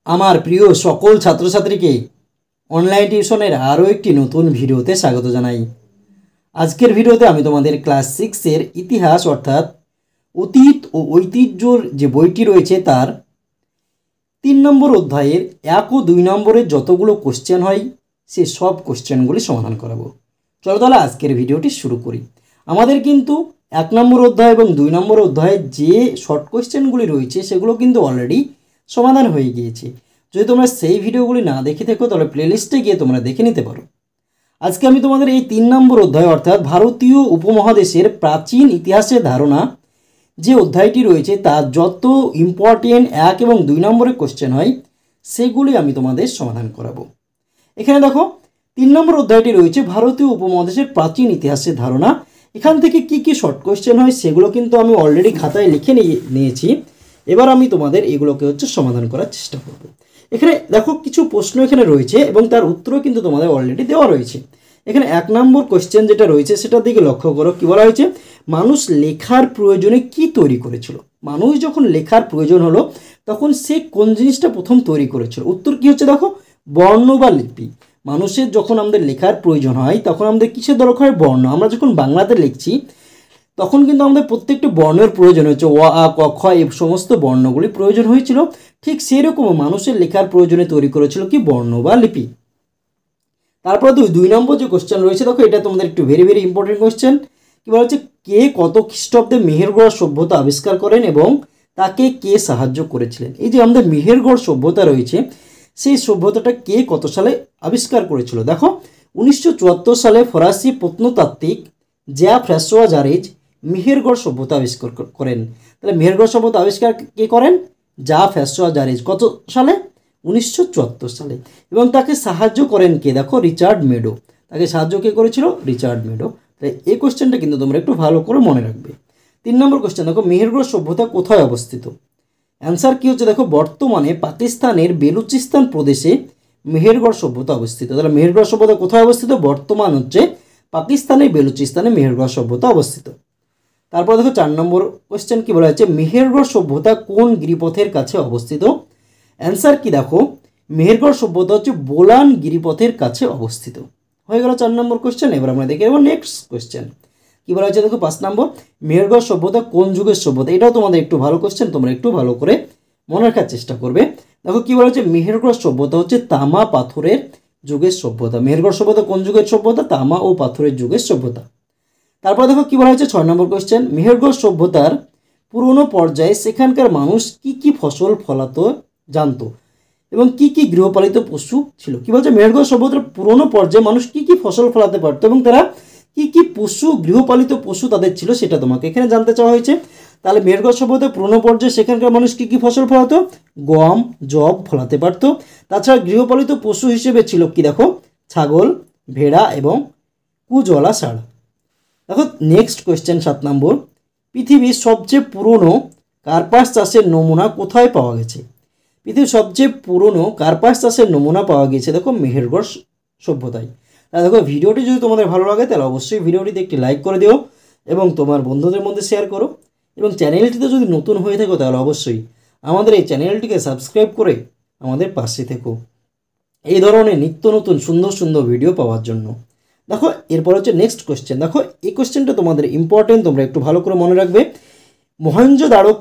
আমার প্রিয় সকল ছাত্রছাত্রীকে অনলাইন টিউশনের আরও একটি নতুন ভিডিওতে স্বাগত জানাই। আজকের ভিডিওতে আমি তোমাদের ক্লাস 6-এর ইতিহাস অর্থাৎ অতীত ও ঐতিহ্যর যে বইটি রয়েছে তার 3 নম্বর অধ্যায়ের 1 ও 2 নম্বরের যতগুলো কোশ্চেন হয় সে সব কোশ্চেনগুলি সমাধান করাবো। চলো তাহলে আজকের ভিডিওটি শুরু করি। আমাদের কিন্তু 1 নম্বর অধ্যায় এবং 2 নম্বর অধ্যায়ে যে শর্ট কোশ্চেনগুলি রয়েছে সেগুলো কিন্তু অলরেডি সমাধান হয়ে গিয়েছে। যদি তোমরা সেই ভিডিওগুলি না দেখে থাকো তাহলে প্লেলিস্টে গিয়ে তোমরা দেখে নিতে পারো। আজকে আমি তোমাদের এই 3 নম্বর অধ্যায় অর্থাৎ ভারতীয় উপমহাদেশের প্রাচীন ইতিহাসের ধারণা যে অধ্যায়টি রয়েছে তার যত ইম্পর্টেন্ট 1 এবং 2 নম্বরের কোশ্চেন হয় সেগুলি আমি তোমাদের সমাধান করাবো। এখানে দেখো 3 নম্বর অধ্যায়টি রয়েছে ভারতীয় উপমহাদেশের প্রাচীন ইতিহাসের ধারণা। এখান থেকে কি শর্ট কোশ্চেন হয় সেগুলো কিন্তু আমি অলরেডি খাতায় লিখে নিয়েছি। এবার আমি তোমাদের এগুলোকে সমাধান করার চেষ্টা করব। এখানে দেখো কিছু প্রশ্ন এখানে রয়েছে এবং তার উত্তরও কিন্তু তোমাদের অলরেডি দেওয়া রয়েছে। এখানে 1 নম্বর কোশ্চেন যেটা রয়েছে সেটার দিকে লক্ষ্য করো। কি বলা হয়েছে? মানুষ লেখার প্রয়োজনে কি তৈরি করেছিল? মানুষ যখন লেখার প্রয়োজন হলো তখন সে কোন জিনিসটা প্রথম তৈরি করেছিল? উত্তর কি হচ্ছে দেখো, বর্ণ বা লিপি। মানুষের যখন আমাদের লেখার প্রয়োজন হয় তখন আমাদের কিসের দরকার হয়? বর্ণ। আমরা যখন বাংলাতে লিখছি তখন কিন্তু আমাদের প্রত্যেকটা বর্ণের প্রয়োজন হয়েছে, অ আ ক খ এই সমস্ত বর্ণগুলি প্রয়োজন হয়েছিল। ঠিক সেরকম মানুষের লেখার প্রয়োজনে তৈরি করেছিল কি? বর্ণ বা লিপি। তারপরে 2 নম্বর যে কোশ্চেন রয়েছে দেখো, এটা তোমাদের একটু ভেরি ইম্পর্টেন্ট কোশ্চেন। কি বলা হচ্ছে? কে কত খ্রিস্টাব্দে মেহেরগড় সভ্যতা আবিষ্কার করেন এবং তাকে কে সাহায্য করেছিলেন? এই যে আমাদের মেহেরগড় সভ্যতা রয়েছে সেই সভ্যতাটা কে কত সালে আবিষ্কার করেছিল? দেখো 1974 সালে ফরাসি প্রত্নতাত্ত্বিক জ্যা ফ্রাঁসোয়া জারেজ মেহেরগড় সভ্যতা আবিষ্কার করেন। তাহলে মেহেরগড় সভ্যতা আবিষ্কার কে করেন? জ্যা ফ্রাঁসোয়া জারেজ। কত সালে? 1974 সালে। এবং তাকে সাহায্য করেন কে? দেখো রিচার্ড মেডো। তাকে সাহায্য কে করেছিল? Richard meadow. তাই এই কোশ্চেনটা কিন্তু তোমরা একটু ভালো করে মনে রাখবে। 3 নম্বর কোশ্চেন দেখো, মেহেরগড় সভ্যতা কোথায় অবস্থিত? অ্যান্সার কি হচ্ছে দেখো, বর্তমানে পাকিস্তানের বেলুচিস্তান প্রদেশে মেহেরগড় সভ্যতা অবস্থিত। তাহলে মেহেরগড় সভ্যতা কোথায় অবস্থিত? বর্তমান হচ্ছে পাকিস্তানের বেলুচিস্তানে মেহেরগড় সভ্যতা অবস্থিত। তারপর দেখো 4 নম্বর কোশ্চেন কি বলা হচ্ছে, মেহেরগড় সভ্যতা কোন গিরিপথের কাছে অবস্থিত? অ্যান্সার কি দেখো, মেহেরগড় সভ্যতা হচ্ছে বোলান গিরিপথের কাছে অবস্থিত। হয়ে গেল 4 নম্বর কোশ্চেন। এবার আমরা দেখে নেব নেক্সট কোশ্চেন। কি বলা হচ্ছে দেখো 5 নম্বর, মেহেরগড় সভ্যতা কোন যুগের সভ্যতা? এটাও তোমাদের একটু ভালো কোশ্চেন, তোমরা একটু ভালো করে মনে রাখার চেষ্টা করবে। দেখো কি বলা হচ্ছে, মেহেরগড় সভ্যতা হচ্ছে তামা পাথরের যুগের সভ্যতা। মেহেরগড় সভ্যতা কোন যুগের সভ্যতা? তামা ও পাথরের যুগের সভ্যতা। তারপর দেখো কি বলা হচ্ছে 6 নম্বর কোশ্চেন, মেহেরগড় সভ্যতার পুরনো পর্যায়ে সেখানকার মানুষ কি ফসল ফলাতো জানতো এবং কি গৃহপালিত পশু ছিল? কি বলছে? মেহেরগড় সভ্যতার পুরনো পর্যায়ে মানুষ কি ফসল ফলাতে পারতো এবং তারা কি পশু গৃহপালিত পশু তাদের ছিল সেটা তোমাকে এখানে জানতে চাওয়া হয়েছে। তাহলে মেহেরগড় সভ্যতার পুরনো পর্যায়ে সেখানকার মানুষ কি ফসল ফলাতো? গম, যব ফলাতে পারতো। তাছাড়া গৃহপালিত পশু হিসেবে ছিল কি দেখো, ছাগল, ভেড়া এবং কুজলা ষাঁড়। দেখো নেক্সট কোয়েশ্চেন 7 নম্বর, পৃথিবীর সবচেয়ে পুরনো কার্পাস চাষের নমুনা কোথায় পাওয়া গেছে? পৃথিবীর সবচেয়ে পুরনো কার্পাস চাষের নমুনা পাওয়া গেছে দেখো মেহেরগড় সভ্যতায়। তাহলে দেখো ভিডিওটি যদি তোমাদের ভালো লাগে তাহলে অবশ্যই ভিডিওটিতে একটি লাইক করে দিও এবং তোমার বন্ধুদের মধ্যে শেয়ার করো। এবং চ্যানেলটিতে যদি নতুন হয়ে থাকো তাহলে অবশ্যই আমাদের এই চ্যানেলটিকে সাবস্ক্রাইব করে আমাদের পাশে থেকো এই ধরনের নিত্য নতুন সুন্দর ভিডিও পাওয়ার জন্য। দেখো এরপর হচ্ছে নেক্সট কোশ্চেন। দেখো এই কোশ্চেনটা তোমাদের ইম্পর্টেন্ট, তোমরা একটু ভালো করে মনে রাখবে। মহেঞ্জোদারো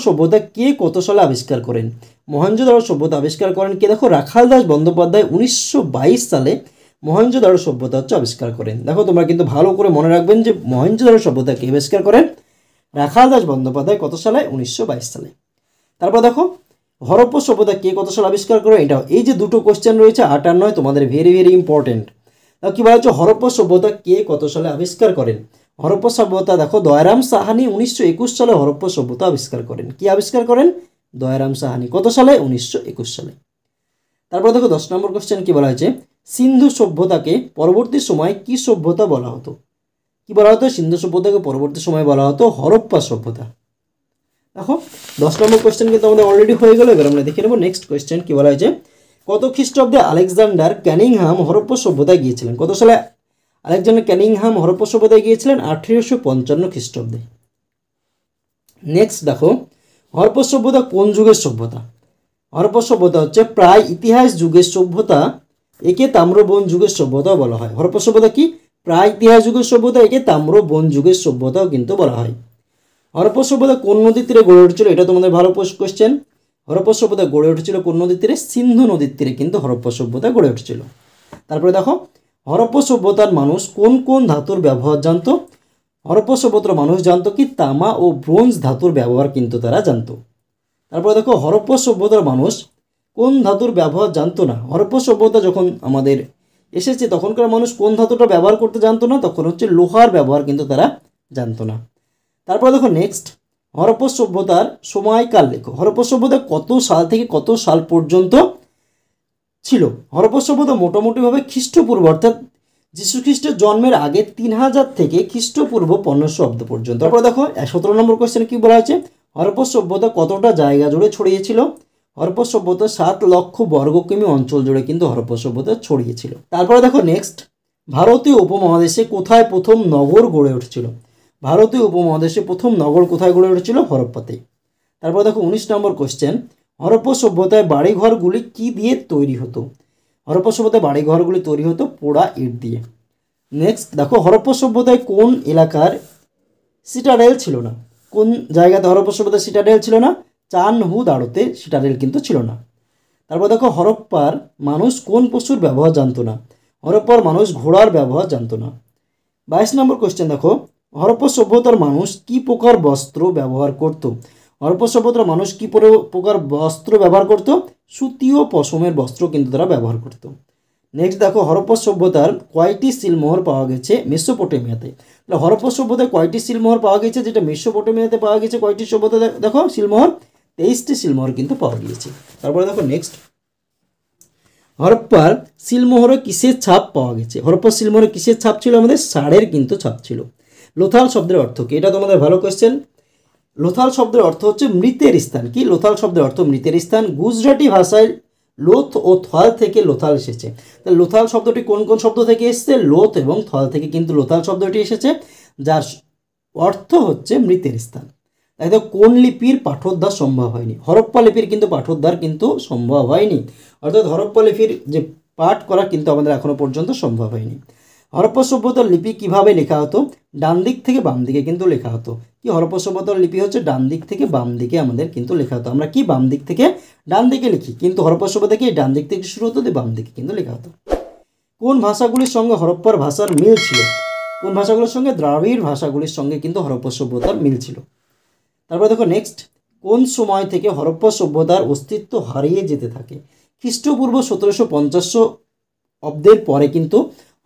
সভ্যতা কে কত সালে আবিষ্কার করেন? মহেঞ্জোদারো সভ্যতা আবিষ্কার করেন কে? দেখো রাখাল দাস বন্দ্যোপাধ্যায় 1922 সালে মহেঞ্জোদারো সভ্যতা আবিষ্কার করেন। দেখো তোমরা কিন্তু ভালো করে মনে রাখবেন যে মহেঞ্জোদারো সভ্যতা কে আবিষ্কার করেন? রাখাল দাস বন্দ্যোপাধ্যায়। কত সালে? 1922 সালে। তারপর দেখো হরপ্পা সভ্যতা কে কত সালে আবিষ্কার করে? এটাও এই যে দুটো কোশ্চেন রয়েছে 8 আর 9 তোমাদের ভেরি ইম্পর্টেন্ট। কি বলা হচ্ছে, হরপ্পা সভ্যতা কে কত সালে আবিষ্কার করেন? হরপ্পা সভ্যতা দেখো দয়ারাম সাহানি 1921 সালে হরপ্পা সভ্যতা আবিষ্কার করেন। কি আবিষ্কার করেন? দয়ারাম সাহানি। কত সালে? 1921 সালে। তারপর দেখো 10 নম্বর কোশ্চেন কি বলা হয়েছে, সিন্ধু সভ্যতাকে পরবর্তী সময় কি সভ্যতা বলা হতো? কি বলা হতো? সিন্ধু সভ্যতাকে পরবর্তী সময় বলা হতো হরপ্পা সভ্যতা। দেখো 10 নম্বর কোশ্চেন কিন্তু আমাদের অলরেডি হয়ে গেল। এবার আমরা দেখে নেব নেক্সট কোশ্চেন। কি বলা হয়েছে, কত খ্রিস্টাব্দে আলেকজান্ডার ক্যানিংহাম হরপ্পা সভ্যতায় গিয়েছিলেন? কত সালে আলেকজান্ডার ক্যানিংহাম হরপ্পা সভ্যতায় গিয়েছিলেন? 1855 খ্রিস্টাব্দে। নেক্সট দেখো হরপ্পা সভ্যতা কোন যুগের সভ্যতা? হরপ্পা সভ্যতা হচ্ছে প্রায় ইতিহাস যুগের সভ্যতা, একে তাম্র বন যুগের সভ্যতাও বলা হয়। হরপ্পা সভ্যতা কি? প্রায় ইতিহাস যুগের সভ্যতা, একে তাম্র বন যুগের সভ্যতাও কিন্তু বলা হয়। হরপ্পা সভ্যতা কোন নদীর তীরে গড়ে উঠেছিল? এটা তোমাদের ভালো কোশ্চেন। হরপ্পা সভ্যতা গড়ে উঠেছিল কোন নদীর তীরে? সিন্ধু নদীর তীরে কিন্তু হরপ্পা সভ্যতা গড়ে উঠেছিল। তারপরে দেখো, হরপ্পা সভ্যতার মানুষ কোন কোন ধাতুর ব্যবহার জানতো? হরপ্পা সভ্যতার মানুষ জানতো কি? তামা ও ব্রোঞ্জ ধাতুর ব্যবহার কিন্তু তারা জানতো। তারপরে দেখো, হরপ্পা সভ্যতার মানুষ কোন ধাতুর ব্যবহার জানতো না? হরপ্পা সভ্যতা যখন আমাদের এসেছে তখনকার মানুষ কোন ধাতুটা ব্যবহার করতে জানতো না? তখন হচ্ছে লোহার ব্যবহার কিন্তু তারা জানতো না। তারপরে দেখো নেক্সট, হরপ্পা সভ্যতার সময়কাল লেখো। হরপ্পা সভ্যতা কত সাল থেকে কত সাল পর্যন্ত ছিল? হরপ্পা সভ্যতা মোটামুটিভাবে খ্রিস্টপূর্ব অর্থাৎ যীশু খ্রিস্টের জন্মের আগে 3000 থেকে খ্রিস্টপূর্ব 1500 অব্দ পর্যন্ত। তারপরে দেখো 17 নম্বর কোশ্চেনে কি বলা হয়েছে? হরপ্পা সভ্যতা কতটা জায়গা জুড়ে ছড়িয়েছিল? হরপ্পা সভ্যতা 7 লক্ষ বর্গ কিমি অঞ্চল জুড়ে কিন্তু হরপ্পা সভ্যতা ছড়িয়েছিল। তারপরে দেখো নেক্সট, ভারতীয় উপমহাদেশে কোথায় প্রথম নগর গড়ে উঠেছিল? ভারতীয় উপমহাদেশে প্রথম নগর কোথায় গড়ে উঠেছিল? হরপ্পাতে। তারপর দেখো 19 নম্বর কোশ্চেন, হরপ্পা সভ্যতায় বাড়িঘরগুলি কি দিয়ে তৈরি হতো? হরপ্পা সভ্যতায় বাড়িঘরগুলি তৈরি হতো পোড়া ইট দিয়ে। নেক্সট দেখো, হরপ্পা সভ্যতায় কোন এলাকার সিটাডেল ছিল না? কোন জায়গাতে হরপ্পা সভ্যতায় সিটাডেল ছিল না? চানহু দাড়োতে সিটাডেল কিন্তু ছিল না। তারপর দেখো, হরপ্পার মানুষ কোন পশুর ব্যবহার জানতো না? হরপ্পার মানুষ ঘোড়ার ব্যবহার জানতো না। 22 নম্বর কোশ্চেন দেখো, হরপ্পা সভ্যতার মানুষ কি প্রকার বস্ত্র ব্যবহার করত? হরপ্পা সভ্যতার মানুষ কি প্রকার বস্ত্র ব্যবহার করত? সুতি ও পশমের বস্ত্র কিন্তু তারা ব্যবহার করত। নেক্সট দেখো, হরপ্পা সভ্যতার কয়টি সিলমোহর পাওয়া গেছে মেসোপটেমিয়াতে? তাহলে হরপ্পা সভ্যতায় কয়টি সিলমোহর পাওয়া গেছে? যেটা মেসোপটেমিয়াতে পাওয়া গেছে কয়টি সভ্যতা দেখো সিলমোহর? 23টি সিলমোহর কিন্তু পাওয়া গিয়েছে। তারপরে দেখো নেক্সট, হরপ্পার সিলমোহরে কিসের ছাপ পাওয়া গেছে? হরপ্পার সিলমোহরে কিসের ছাপ ছিল? আমাদের ষাঁড়ের কিন্তু ছাপ ছিল। লোথাল শব্দের অর্থ কি? এটা তোমাদের ভালো কোয়েশ্চেন। লোথাল শব্দের অর্থ হচ্ছে মৃতের স্থান। কি? লোথাল শব্দের অর্থ মৃতের স্থান। গুজরাটি ভাষায় লোথ ও থল থেকে লোথাল এসেছে। তাহলে লোথাল শব্দটি কোন কোন শব্দ থেকে এসেছে? লোথ এবং থল থেকে কিন্তু লোথাল শব্দটি এসেছে, যার অর্থ হচ্ছে মৃতের স্থান। তাই তো কোন লিপির পাঠোদ্ধার সম্ভব হয়নি? হরপ্পা লিপির কিন্তু পাঠোদ্ধার কিন্তু সম্ভব হয়নি, অর্থাৎ হরপ্পা লিপির যে পাঠ করা কিন্তু আমাদের এখনো পর্যন্ত সম্ভব হয়নি। হরপ্পা সভ্যতার লিপি কিভাবে লেখা হতো? ডান দিক থেকে বাম দিকে কিন্তু লেখা হতো। কি? হরপ্পা সভ্যতার লিপি হচ্ছে ডান দিক থেকে বাম দিকে আমাদের কিন্তু লেখা হতো। আমরা কি বাম দিক থেকে ডান দিকে লিখি, কিন্তু হরপ্পা সভ্যতা কি ডান দিক থেকে শুরু হতো, বাম দিকে কিন্তু লেখা হতো। কোন ভাষাগুলির সঙ্গে হরপ্পার ভাষার মিল ছিল? কোন ভাষাগুলির সঙ্গে? দ্রাবিড় ভাষাগুলির সঙ্গে কিন্তু হরপ্পা সভ্যতার মিল ছিল। তারপর দেখো নেক্সট, কোন সময় থেকে হরপ্পা সভ্যতার অস্তিত্ব হারিয়ে যেতে থাকে? খ্রিস্টপূর্ব 1750 অব্দের পরে কিন্তু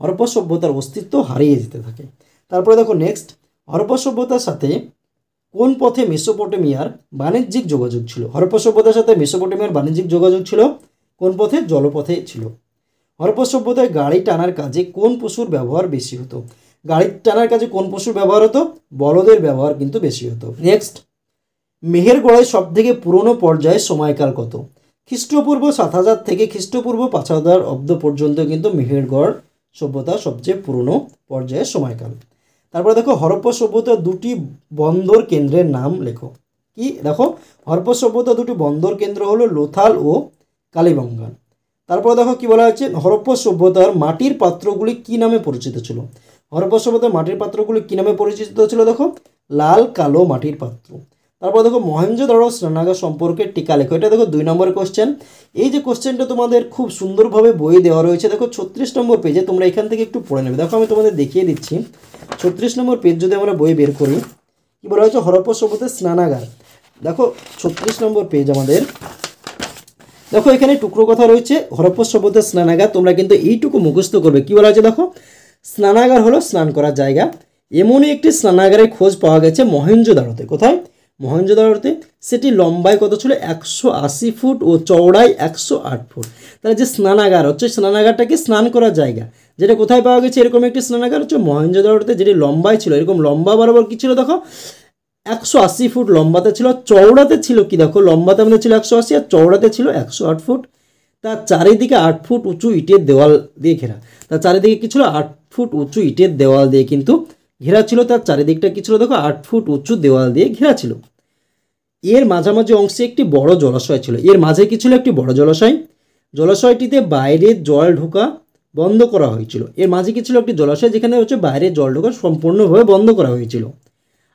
হরপ্পা সভ্যতার অস্তিত্ব হারিয়ে যেতে থাকে। তারপরে দেখো নেক্সট, হরপ্পা সভ্যতার সাথে কোন পথে মেসোপটেমিয়ার বাণিজ্যিক যোগাযোগ ছিল? হরপ্পা সভ্যতার সাথে মেসোপটেমিয়ার বাণিজ্যিক যোগাযোগ ছিল কোন পথে? জলপথে ছিল। হরপ্পা সভ্যতায় গাড়ি টানার কাজে কোন পশুর ব্যবহার বেশি হতো? গাড়ি টানার কাজে কোন পশুর ব্যবহার হতো? বলদের ব্যবহার কিন্তু বেশি হতো। নেক্সট, মেহেরগড়ের সব থেকে পুরনো পর্যায়ের সময়কাল কত? খ্রিস্টপূর্ব 7000 থেকে খ্রিস্টপূর্ব 5000 অব্দ পর্যন্ত কিন্তু মেহেরগড় সভ্যতা সবচেয়ে পুরনো পর্যায়ের সময়কাল। তারপরে দেখো, হরপ্পা সভ্যতার দুটি বন্দর কেন্দ্রের নাম লেখো। কি? দেখো, হরপ্পা সভ্যতার দুটি বন্দর কেন্দ্র হলো লোথাল ও কালিবঙ্গান। তারপরে দেখো কি বলা হয়েছে, হরপ্পা সভ্যতার মাটির পাত্রগুলি কি নামে পরিচিত ছিল? হরপ্পা সভ্যতার মাটির পাত্রগুলি কি নামে পরিচিত ছিল? দেখো, লাল কালো মাটির পাত্র। তারপর দেখো, মহেঞ্জোদারো স্নানাগার সম্পর্কে টিকা লেখো। এটা দেখো 2 নম্বরের কোশ্চেন। এই যে কোশ্চেনটা তোমাদের খুব সুন্দরভাবে বইয়ে দেওয়া রয়েছে, দেখো 36 নম্বর পেজে, তোমরা এখান থেকে একটু পড়ে নেবে। দেখো আমি তোমাদের দেখিয়ে দিচ্ছি। 36 নম্বর পেজ যদি আমরা বই বের করি, কি বলা হয়েছে? হরপ্পা সভ্যতার স্নানাগার। দেখো 36 নম্বর পেজ আমাদের, দেখো এখানে টুকরো কথা রয়েছে, হরপ্পা সভ্যতার স্নানাগার। তোমরা কিন্তু এইটুকু মুখস্থ করবে। কি বলা হয়েছে? দেখো, স্নানাগার হলো স্নান করার জায়গা। এমনই একটি স্নানাগারের খোঁজ পাওয়া গেছে মহেঞ্জোদারোতে। কোথায়? মহেঞ্জোদারোতে। সেটি লম্বায় কত ছিল? 180 ফুট ও চওড়ায় 108 ফুট। তাহলে যে স্নানাগার হচ্ছে, স্নানাগারটাকে স্নান করার জায়গা, যেটা কোথায় পাওয়া গেছে এরকম একটি স্নানাগার হচ্ছে মহেঞ্জোদারোতে, যেটি লম্বায় ছিল এরকম লম্বা বরাবর কি ছিল? দেখো 180 ফুট লম্বাতে ছিল, চওড়াতে ছিল কি? দেখো লম্বাতে আমাদের ছিল 180 আর চওড়াতে ছিল 108 ফুট। তার চারিদিকে 8 ফুট উঁচু ইটের দেওয়াল দিয়ে ঘেরা। তার চারিদিকে কি ছিল? 8 ফুট উঁচু ইটের দেওয়াল দিয়ে কিন্তু ঘেরা ছিল। তার চারিদিকটা কি ছিল? দেখো 8 ফুট উঁচু দেওয়াল দিয়ে ঘেরা ছিল। এর মাঝামাঝি অংশে একটি বড় জলাশয় ছিল। এর মাঝে কি ছিল? একটি বড় জলাশয়। জলাশয়টিতে বাইরে জল ঢোকা বন্ধ করা হয়েছিল। এর মাঝে কি ছিল? একটি জলাশয় যেখানে বাইরে জল ঢোকা সম্পূর্ণভাবে বন্ধ করা হয়েছিল।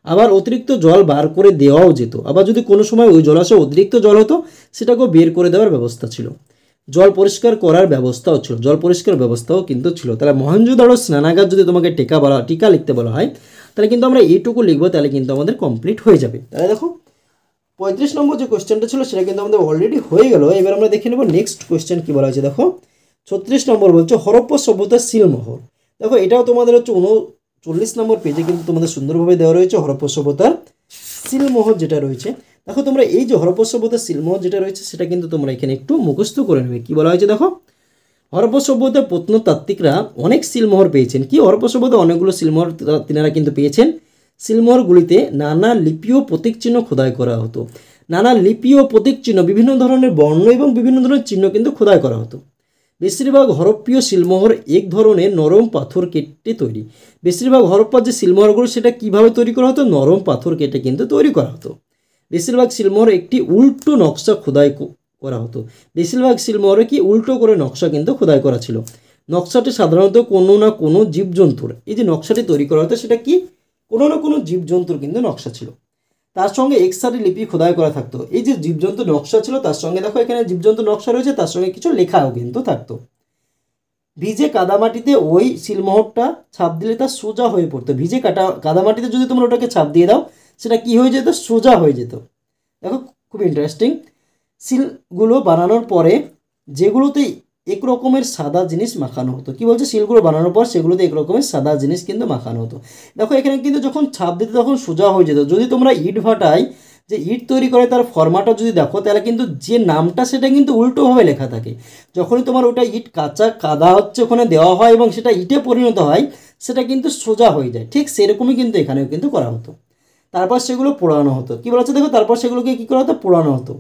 আবার অতিরিক্ত জল বার করে দেওয়াও যেত। আবার যদি কোনো সময় ওই জলাশয়ে অতিরিক্ত জল হতো সেটাকেও বের করে দেওয়ার ব্যবস্থা ছিল। জল পরিষ্কার করার ব্যবস্থাও ছিল, জল পরিষ্কার ব্যবস্থাও কিন্তু ছিল। তাহলে মহেঞ্জোদারো স্নানাগার যদি তোমাকে টিকা লিখতে বলা হয় তাহলে কিন্তু আমরা এইটুকু লিখবো, তাহলে কিন্তু আমাদের কমপ্লিট হয়ে যাবে। তাহলে দেখো 35 নম্বর যে কোয়েশ্চেনটা ছিল সেটা কিন্তু আমাদের অলরেডি হয়ে গেল। এবার আমরা দেখে নেব নেক্সট কোয়েশ্চেন কী বলা হয়েছে। দেখো 36 নম্বর বলছে হরপ্পা সভ্যতার সিলমোহর। দেখো এটাও তোমাদের 39 নম্বর পেজে কিন্তু তোমাদের সুন্দরভাবে দেওয়া রয়েছে হরপ্পা সভ্যতার সিলমোহর যেটা রয়েছে। দেখো তোমরা এই যে হরপ্পা সভ্যতার সিলমোহর যেটা রয়েছে সেটা কিন্তু তোমরা এখানে একটু মুখস্থ করে নেবে। কী বলা হয়েছে দেখো, হরপ্পা সভ্যতার প্রত্নতাত্ত্বিকরা অনেক সিলমোহর পেয়েছেন। কি হরপ্পা সভ্যতা অনেকগুলো সিলমোহর তিনারা কিন্তু পেয়েছেন। সিলমোহরগুলিতে নানা লিপি ও প্রতীক চিহ্ন খোদাই করা হতো। নানা লিপি ও প্রতীক চিহ্ন, বিভিন্ন ধরনের বর্ণ এবং বিভিন্ন ধরনের চিহ্ন কিন্তু খোদাই করা হতো। বেশিরভাগ হরপ্পীয় সিলমোহর এক ধরনের নরম পাথর কেটে তৈরি। বেশিরভাগ হরপ্পার যে সিলমোহরগুলো সেটা কীভাবে তৈরি করা হতো? নরম পাথর কেটে কিন্তু তৈরি করা হতো। বেশিরভাগ সিলমোহর একটি উল্টো নকশা খোদাই করা হতো। বেশিরভাগ সিলমোহরে কি উল্টো করে নকশা কিন্তু খোদাই করা ছিল। নকশাটি সাধারণত কোনো না কোনো জীবজন্তুর, এই যে নকশাটি তৈরি করা হতো সেটা কি কোনো না কোনো জীবজন্তুর কিন্তু নকশা ছিল। তার সঙ্গে এক্সারি লিপি খোদাই করা থাকতো। এই যে জীবজন্তু নকশা ছিল তার সঙ্গে দেখো এখানে জীবজন্তু নকশা রয়েছে, তার সঙ্গে কিছু লেখাও কিন্তু থাকতো। ভিজে কাদামাটিতে ওই সিলমোহরটা ছাপ দিলে তা সোজা হয়ে পড়তো। ভিজে কাদামাটিতে যদি তোমরা ওটাকে ছাপ দিয়ে দাও সেটা কি হয়ে যেত? সোজা হয়ে যেত। দেখো খুব ইন্টারেস্টিং। সিলগুলো বানানোর পরে যেগুলোতে এক রকমের সাদা জিনিস মাখানো হতো। কি বলছে? সিলগুলো বানানোর পর সেগুলোতে এক রকমের সাদা জিনিস কিন্তু মাখানো হতো। দেখো এখানে কিন্তু যখন ছাপ দিতে তখন সোজা হয়ে যেত। যদি তোমরা ইট ভাটায় যে ইট তৈরি করে তার ফরম্যাটটা যদি দেখো তাহলে কিন্তু যে নামটা সেটা কিন্তু উল্টোভাবে লেখা থাকে। যখনই তোমার ওটা ইট কাদা হচ্ছে ওখানে দেওয়া হয় এবং সেটা ইটে পরিণত হয় সেটা কিন্তু সোজা হয়ে যায়। ঠিক সেরকমই কিন্তু এখানেও কিন্তু করা হতো। তারপর সেগুলো পোড়ানো হতো। কী বলা হচ্ছে দেখো, তারপর সেগুলোকে কী করা হতো? পোড়ানো হতো।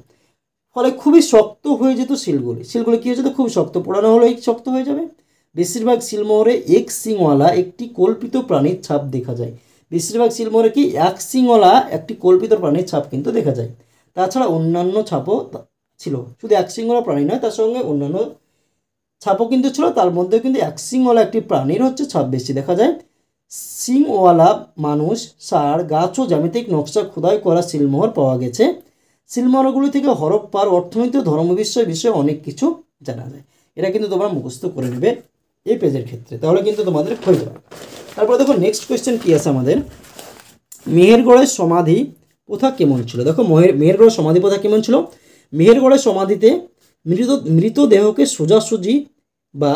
ফলে খুবই শক্ত হয়ে যেত শিলগুলি কী হয়ে যেত? খুব শক্ত। পোড়ানো হলেই শক্ত হয়ে যাবে। বেশিরভাগ সিলমোহরে এক সিংওয়ালা একটি কল্পিত প্রাণীর ছাপ দেখা যায়। বেশিরভাগ সিলমোহরে কি এক সিংওয়ালা একটি কল্পিত প্রাণীর ছাপ কিন্তু দেখা যায়। তাছাড়া অন্যান্য ছাপও ছিল। শুধু এক সিংওয়ালা প্রাণী নয়, তার সঙ্গে অন্যান্য ছাপও কিন্তু ছিল। তার মধ্যে কিন্তু এক সিংওয়ালা একটি প্রাণীর ছাপ বেশি দেখা যায়। সিংওয়ালা মানুষ, ষাঁড়, গাছ ও জ্যামিতিক নকশা খোদাই করা সিলমোহর পাওয়া গেছে। সিলমোহরগুলি থেকে হরপ্পার অর্থনীতি ও ধর্ম বিষয়ে অনেক কিছু জানা যায়। এটা কিন্তু তোমরা মুখস্থ করে নেবে এই পেজের ক্ষেত্রে, তাহলে কিন্তু তোমাদের হয়ে যাবে। তারপর দেখো নেক্সট কোয়েশ্চেন কী আছে আমাদের। মেহেরগড়ের সমাধি প্রথা কেমন ছিল? দেখো মেহেরগড়ের সমাধি প্রথা কেমন ছিল? মেহেরগড়ের সমাধিতে মৃতদেহকে সোজাসুজি বা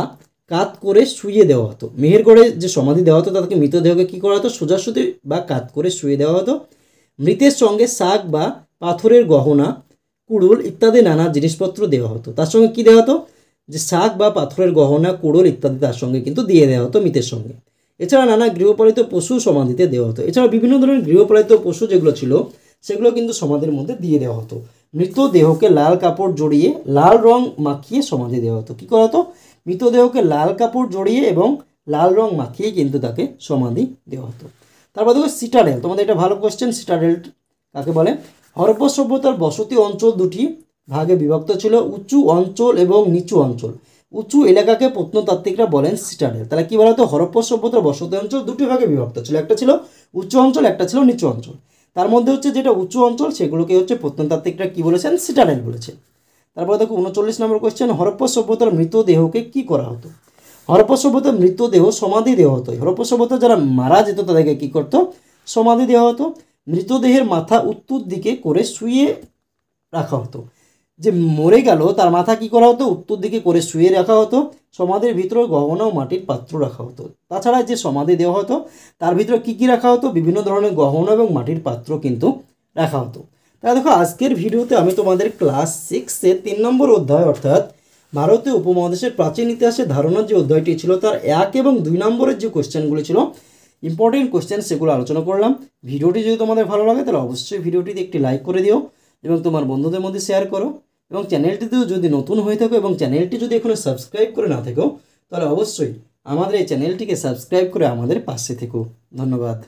কাত করে শুইয়ে দেওয়া হতো। মেহেরগড়ে যে সমাধি দেওয়া হতো তাদেরকে মৃতদেহকে কী করা হতো? সোজাসুজি বা কাত করে শুয়ে দেওয়া হতো। মৃতের সঙ্গে শাক বা পাথরের গহনা, কুড়ুল ইত্যাদি নানা জিনিসপত্র দেওয়া হতো। তার সঙ্গে কী দেওয়া হতো? যে শাক বা পাথরের গহনা, কুড়ুল ইত্যাদি তার সঙ্গে কিন্তু দিয়ে দেওয়া হতো মৃতের সঙ্গে। এছাড়া নানা গৃহপালিত পশু সমাধিতে দেওয়া হতো। এছাড়া বিভিন্ন ধরনের গৃহপালিত পশু যেগুলো ছিল সেগুলো কিন্তু সমাধির মধ্যে দিয়ে দেওয়া হতো। মৃতদেহকে লাল কাপড় জড়িয়ে লাল রং মাখিয়ে সমাধি দেওয়া হতো। কী করা হতো? মৃতদেহকে লাল কাপড় জড়িয়ে এবং লাল রং মাখিয়ে কিন্তু তাকে সমাধি দেওয়া হতো। তারপর দেখো সিটাডেল, তোমাদের এটা ভালো কোয়েশ্চেন। সিটাডেল কাকে বলে? হরপ্পা সভ্যতার বসতি অঞ্চল দুটি ভাগে বিভক্ত ছিল, উঁচু অঞ্চল এবং নিচু অঞ্চল। উঁচু এলাকাকে প্রত্নতাত্ত্বিকরা বলেন সিটাডেল। তাহলে কী বলা হতো? হরপ্পা সভ্যতার বসতি অঞ্চল দুটি ভাগে বিভক্ত ছিল, একটা ছিল উঁচু অঞ্চল, একটা ছিল নিচু অঞ্চল। তার মধ্যে যেটা উঁচু অঞ্চল সেগুলোকে প্রত্নতাত্ত্বিকরা কী বলেছেন? সিটাডেল বলেছে। তারপর দেখো 39 নম্বর কোয়েশ্চেন, হরপ্পা সভ্যতার মৃতদেহকে কী করা হতো? হরপ্পা সভ্যতার মৃতদেহ সমাধি দেওয়া হতো। হরপ্পা সভ্যতা যারা মারা যেত তাদেরকে কী করতো? সমাধি দেওয়া হতো। মৃতদেহের মাথা উত্তর দিকে করে শুয়ে রাখা হতো। যে মরে গেল তার মাথা কী করা হতো? উত্তর দিকে করে শুয়ে রাখা হতো। সমাধির ভিতরে গহনা ও মাটির পাত্র রাখা হতো। তাছাড়া যে সমাধি দেওয়া হতো তার ভিতরে কী কী রাখা হতো? বিভিন্ন ধরনের গহনা এবং মাটির পাত্র কিন্তু রাখা হতো। তাহলে দেখো আজকের ভিডিওতে আমি তোমাদের ক্লাস 6-এর 3 নম্বর অধ্যায় অর্থাৎ ভারতীয় উপমহাদেশের প্রাচীন ইতিহাসের ধারণার যে অধ্যায়টি ছিল তার 1 এবং 2 নম্বরের যে কোয়েশ্চেনগুলি ছিল ইম্পর্টেন্ট কোয়েশ্চেন সেগুলো আলোচনা করলাম। ভিডিওটি যদি তোমাদের ভালো লাগে তাহলে অবশ্যই ভিডিওটিতে একটি লাইক করে দিও এবং তোমার বন্ধুদের মধ্যে শেয়ার করো। এবং চ্যানেলটিতেও যদি নতুন হয়ে থাকো এবং চ্যানেলটি যদি এখনও সাবস্ক্রাইব করে না থাকো তাহলে অবশ্যই আমাদের এই চ্যানেলটিকে সাবস্ক্রাইব করে আমাদের পাশে থেকো। ধন্যবাদ।